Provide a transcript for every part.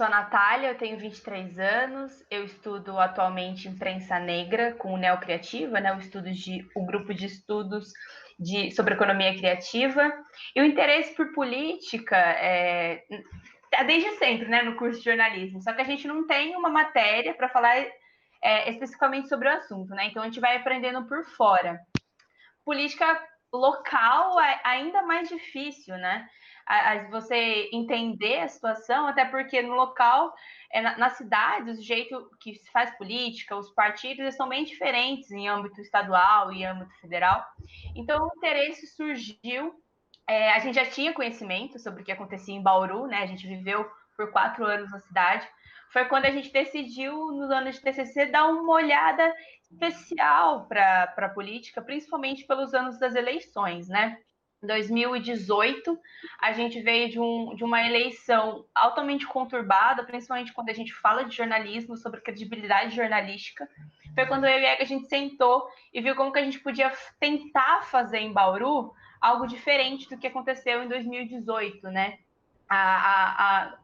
sou a Natália, eu tenho 23 anos, eu estudo atualmente imprensa negra com o Neocriativa, né, o grupo de estudos sobre economia criativa. E o interesse por política é desde sempre, né, no curso de jornalismo, só que a gente não tem uma matéria para falar especificamente sobre o assunto, né, então a gente vai aprendendo por fora. Política local é ainda mais difícil, né? Você entender a situação, até porque no local, nas cidades, o jeito que se faz política, os partidos são bem diferentes em âmbito estadual e âmbito federal. Então, o interesse surgiu. A gente já tinha conhecimento sobre o que acontecia em Bauru, né? A gente viveu por 4 anos na cidade. Foi quando a gente decidiu, nos anos de TCC, dar uma olhada especial para a política, principalmente pelos anos das eleições, né? Em 2018, a gente veio de uma eleição altamente conturbada, principalmente quando a gente fala de jornalismo, sobre credibilidade jornalística. Foi quando eu e a gente sentou e viu como que a gente podia tentar fazer em Bauru algo diferente do que aconteceu em 2018, né?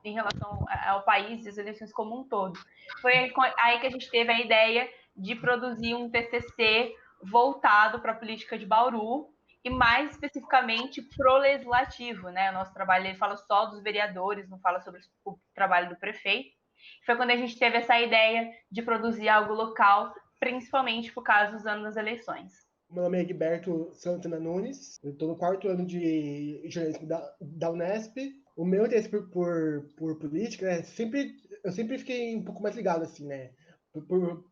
Em relação ao país e as eleições como um todo. Foi aí que a gente teve a ideia de produzir um TCC voltado para a política de Bauru e mais especificamente pro legislativo, né? O nosso trabalho ele fala só dos vereadores, não fala sobre o trabalho do prefeito. Foi quando a gente teve essa ideia de produzir algo local, principalmente por causa dos anos das eleições. Meu nome é Egberto Santana Nunes, eu estou no 4º ano de jornalismo da Unesp. O meu interesse por política, né, eu sempre fiquei um pouco mais ligado, assim, né, pelo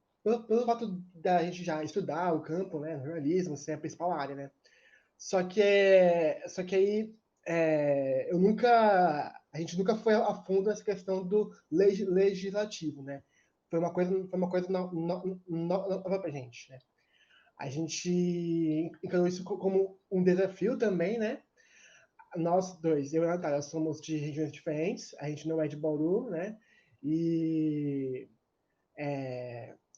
fato da gente já estudar o campo, né, jornalismo, ser a principal área, né. Só que aí a gente nunca foi a fundo nessa questão do legislativo, né. Foi uma coisa nova pra gente, né. A gente encarou isso como um desafio também, né? Nós dois, eu e a Natália, somos de regiões diferentes, a gente não é de Bauru, né? E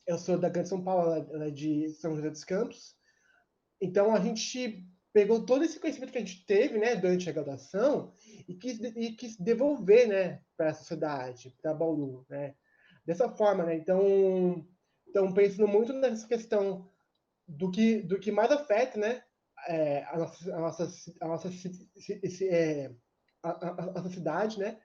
eu sou da Grande São Paulo, ela é de São José dos Campos. Então a gente pegou todo esse conhecimento que a gente teve, né, durante a graduação e quis devolver, né, para a sociedade, para Bauru, né? Dessa forma, né? Então pensando muito nessa questão do que mais afeta, né, a nossa cidade, né,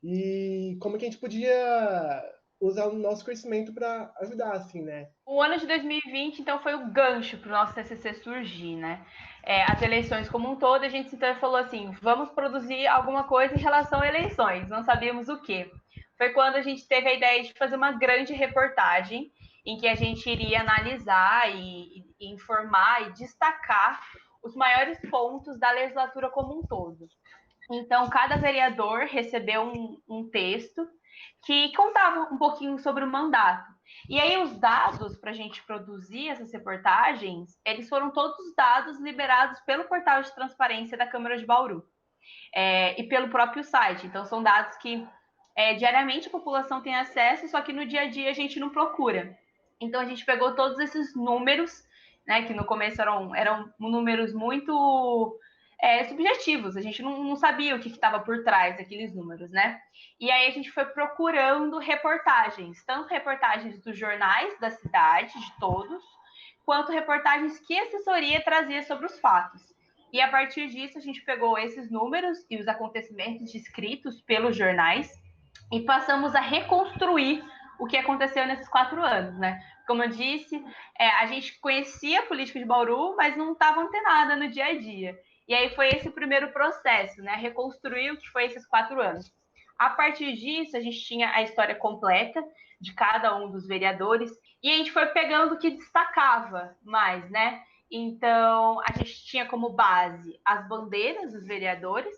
e como que a gente podia usar o nosso conhecimento para ajudar, assim, né. O ano de 2020, então, foi o gancho para o nosso TCC surgir, né? As eleições como um todo, a gente então falou assim, vamos produzir alguma coisa em relação a eleições, não sabíamos o quê. Foi quando a gente teve a ideia de fazer uma grande reportagem em que a gente iria analisar e informar e destacar os maiores pontos da legislatura como um todo. Então, cada vereador recebeu um texto que contava um pouquinho sobre o mandato. E aí, os dados para a gente produzir essas reportagens, eles foram todos dados liberados pelo portal de transparência da Câmara de Bauru e pelo próprio site. Então, são dados que diariamente a população tem acesso, só que no dia a dia a gente não procura. Então, a gente pegou todos esses números, né, que no começo eram números muito subjetivos, a gente não sabia o que estava por trás daqueles números, né? E aí a gente foi procurando reportagens, tanto reportagens dos jornais da cidade, de todos, quanto reportagens que a assessoria trazia sobre os fatos. E a partir disso a gente pegou esses números e os acontecimentos descritos pelos jornais e passamos a reconstruir o que aconteceu nesses 4 anos, né? Como eu disse, a gente conhecia a política de Bauru, mas não estava antenada no dia a dia. E aí foi esse o primeiro processo, né? Reconstruir o que foi esses 4 anos. A partir disso, a gente tinha a história completa de cada um dos vereadores e a gente foi pegando o que destacava mais, né? Então, a gente tinha como base as bandeiras dos vereadores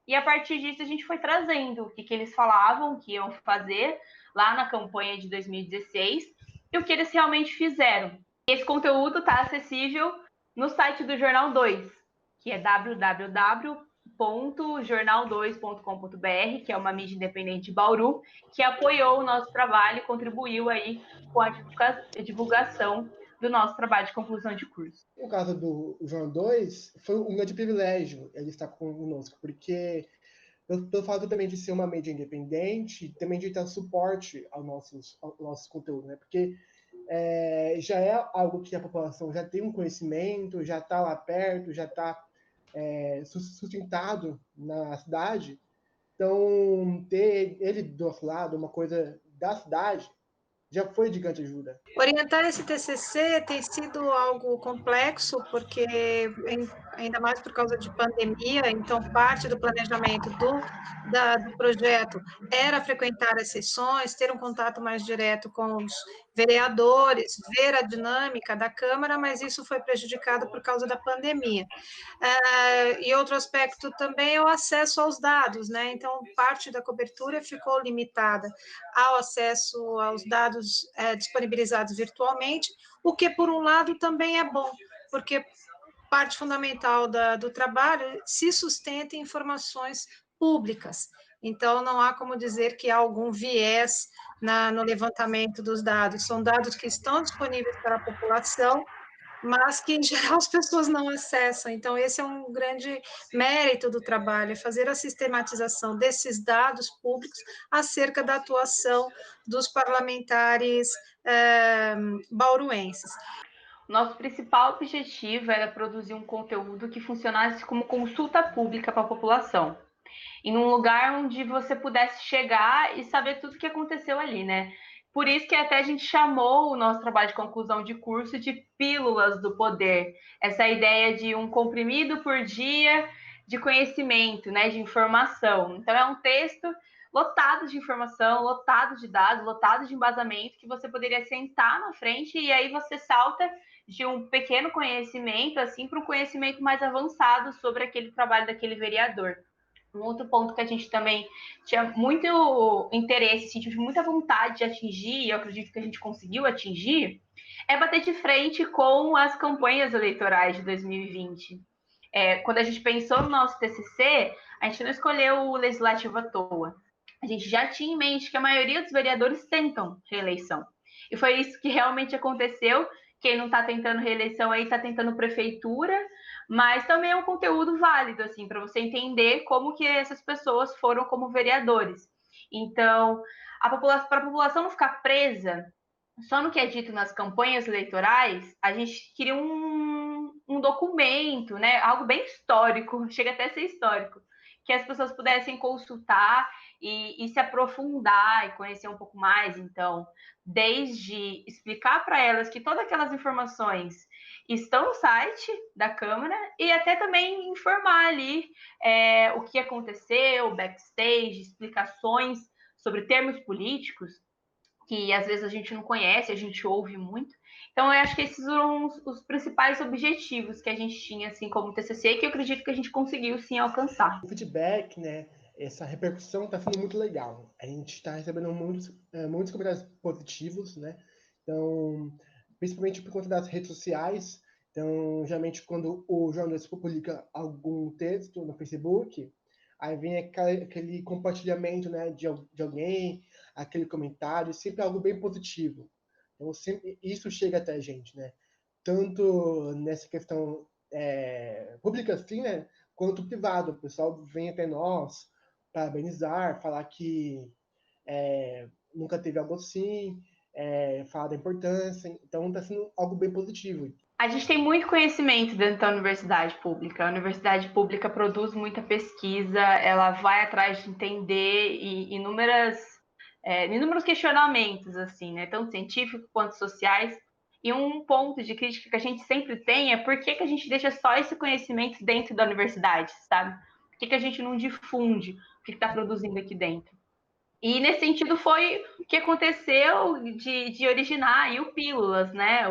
e a partir disso a gente foi trazendo o que eles falavam que iam fazer lá na campanha de 2016 e o que eles realmente fizeram. Esse conteúdo está acessível no site do Jornal 2, que é www.jornal2.com.br, que é uma mídia independente de Bauru, que apoiou o nosso trabalho e contribuiu aí com a divulgação do nosso trabalho de conclusão de curso. No caso do Jornal 2, foi um grande privilégio ele estar conosco, porque pelo fato também de ser uma mídia independente, também de dar suporte ao nosso conteúdo, né? Porque já é algo que a população já tem um conhecimento, já está lá perto, já está sustentado na cidade. Então, ter ele do nosso lado, uma coisa da cidade, já foi de grande ajuda. Orientar esse TCC tem sido algo complexo, porque ainda mais por causa de pandemia, então parte do planejamento do projeto era frequentar as sessões, ter um contato mais direto com os vereadores, ver a dinâmica da Câmara, mas isso foi prejudicado por causa da pandemia. E outro aspecto também é o acesso aos dados, né? Então, parte da cobertura ficou limitada ao acesso aos dados disponibilizados virtualmente, o que, por um lado, também é bom, porque parte fundamental do trabalho se sustenta em informações públicas. Então, não há como dizer que há algum viés no levantamento dos dados. São dados que estão disponíveis para a população, mas que, em geral, as pessoas não acessam. Então, esse é um grande mérito do trabalho, fazer a sistematização desses dados públicos acerca da atuação dos parlamentares bauruenses. Nosso principal objetivo era produzir um conteúdo que funcionasse como consulta pública para a população, em um lugar onde você pudesse chegar e saber tudo o que aconteceu ali, né? Por isso que até a gente chamou o nosso trabalho de conclusão de curso de Pílulas do Poder. Essa ideia de um comprimido por dia de conhecimento, né, de informação. Então, é um texto lotado de informação, lotado de dados, lotado de embasamento, que você poderia sentar na frente e aí você salta de um pequeno conhecimento assim para um conhecimento mais avançado sobre aquele trabalho daquele vereador. Um outro ponto que a gente também tinha muito interesse, sentiu muita vontade de atingir, e eu acredito que a gente conseguiu atingir, é bater de frente com as campanhas eleitorais de 2020. Quando a gente pensou no nosso TCC, a gente não escolheu o legislativo à toa. A gente já tinha em mente que a maioria dos vereadores tentam reeleição. E foi isso que realmente aconteceu. Quem não está tentando reeleição aí está tentando prefeitura, mas também é um conteúdo válido, assim, para você entender como que essas pessoas foram como vereadores. Então, para a população não ficar presa só no que é dito nas campanhas eleitorais, a gente queria um documento, né? Algo bem histórico, chega até a ser histórico, que as pessoas pudessem consultar e se aprofundar e conhecer um pouco mais. Então, desde explicar para elas que todas aquelas informações estão no site da Câmara e até também informar ali o que aconteceu, backstage, explicações sobre termos políticos que às vezes a gente não conhece, a gente ouve muito. Então, eu acho que esses foram os principais objetivos que a gente tinha, assim, como TCC, que eu acredito que a gente conseguiu, sim, alcançar. O feedback, né, essa repercussão está sendo muito legal. A gente está recebendo muitos comentários positivos, né? Então, principalmente por conta das redes sociais. Então, geralmente, quando o jornalista publica algum texto no Facebook, aí vem aquele compartilhamento, né, de alguém, aquele comentário, sempre algo bem positivo. Então, sempre, isso chega até a gente, né? Tanto nessa questão pública, assim, né, quanto privado. O pessoal vem até nós parabenizar, falar que nunca teve algo assim, falar da importância. Então, está sendo algo bem positivo. A gente tem muito conhecimento dentro da universidade pública. A universidade pública produz muita pesquisa, ela vai atrás de entender inúmeros questionamentos, assim, né? Tanto científicos quanto sociais. E um ponto de crítica que a gente sempre tem é por que a gente deixa só esse conhecimento dentro da universidade, sabe? Por que a gente não difunde o que está produzindo aqui dentro? E nesse sentido foi o que aconteceu de originar aí o Pílulas, né?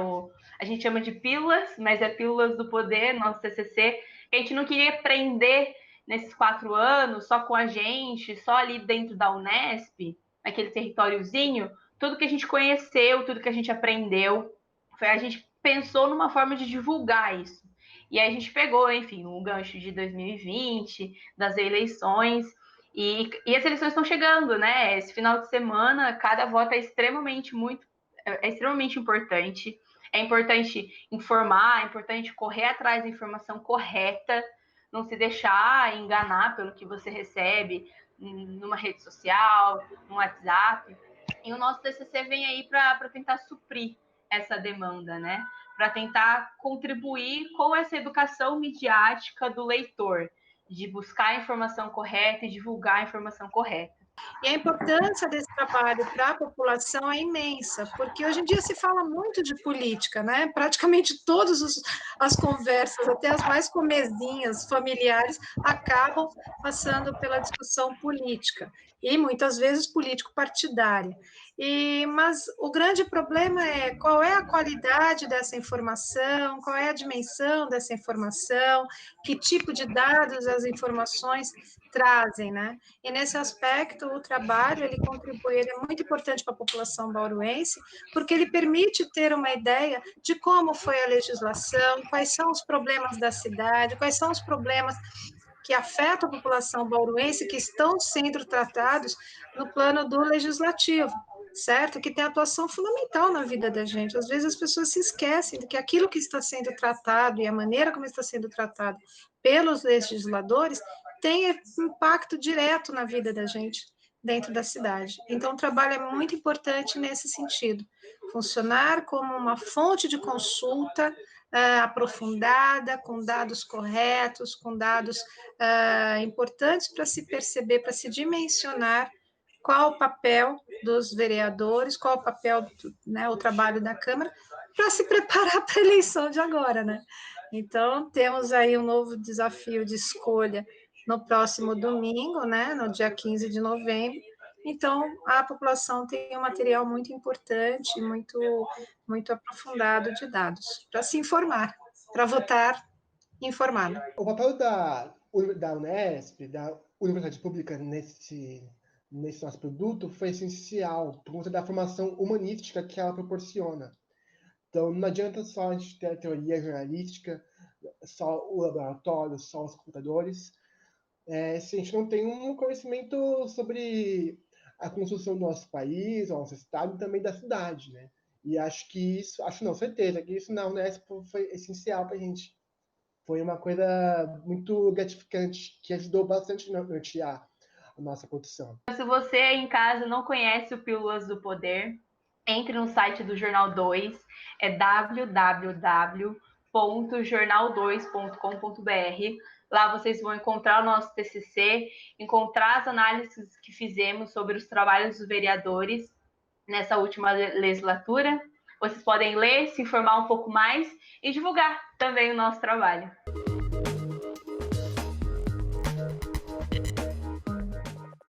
A gente chama de Pílulas, mas é Pílulas do Poder, nosso TCC, que a gente não queria prender nesses 4 anos só com a gente, só ali dentro da Unesp, naquele territóriozinho, tudo que a gente conheceu, tudo que a gente aprendeu, a gente pensou numa forma de divulgar isso. E aí a gente pegou, enfim, o gancho de 2020, das eleições, e as eleições estão chegando, né? Esse final de semana, cada voto é extremamente importante. É importante informar, é importante correr atrás da informação correta, não se deixar enganar pelo que você recebe numa rede social, no WhatsApp. E o nosso TCC vem aí para tentar suprir essa demanda, né? Para tentar contribuir com essa educação midiática do leitor, de buscar a informação correta e divulgar a informação correta. E a importância desse trabalho para a população é imensa, porque hoje em dia se fala muito de política, né? Praticamente todas as conversas, até as mais comezinhas familiares, acabam passando pela discussão política, e muitas vezes político-partidária. Mas o grande problema é qual é a qualidade dessa informação, qual é a dimensão dessa informação, que tipo de dados as informações trazem, né? E nesse aspecto, o trabalho, ele contribui, ele é muito importante para a população bauruense, porque ele permite ter uma ideia de como foi a legislação, quais são os problemas da cidade, quais são os problemas que afetam a população bauruense, que estão sendo tratados no plano do legislativo, certo? Que tem atuação fundamental na vida da gente. Às vezes as pessoas se esquecem de que aquilo que está sendo tratado e a maneira como está sendo tratado pelos legisladores tem impacto direto na vida da gente dentro da cidade. Então, o trabalho é muito importante nesse sentido. Funcionar como uma fonte de consulta aprofundada, com dados corretos, com dados importantes para se perceber, para se dimensionar qual o papel dos vereadores, qual o papel, né, o trabalho da Câmara, para se preparar para a eleição de agora, né? Então, temos aí um novo desafio de escolha no próximo domingo, né, no dia 15 de novembro. Então, a população tem um material muito importante, muito aprofundado de dados, para se informar, para votar informado. O papel da Unesp, da Universidade Pública nesse nosso produto foi essencial por conta da formação humanística que ela proporciona. Então, não adianta só a gente ter a teoria jornalística, só o laboratório, só os computadores, se a gente não tem um conhecimento sobre a construção do nosso país, do nosso estado e também da cidade, né? E acho que isso, acho não, certeza, que isso na Unesp foi essencial para a gente. Foi uma coisa muito gratificante, que ajudou bastante a nortear a nossa produção. Se você em casa não conhece o Pílulas do Poder, entre no site do Jornal 2, é www.jornal2.com.br. Lá vocês vão encontrar o nosso TCC, encontrar as análises que fizemos sobre os trabalhos dos vereadores nessa última legislatura. Vocês podem ler, se informar um pouco mais e divulgar também o nosso trabalho.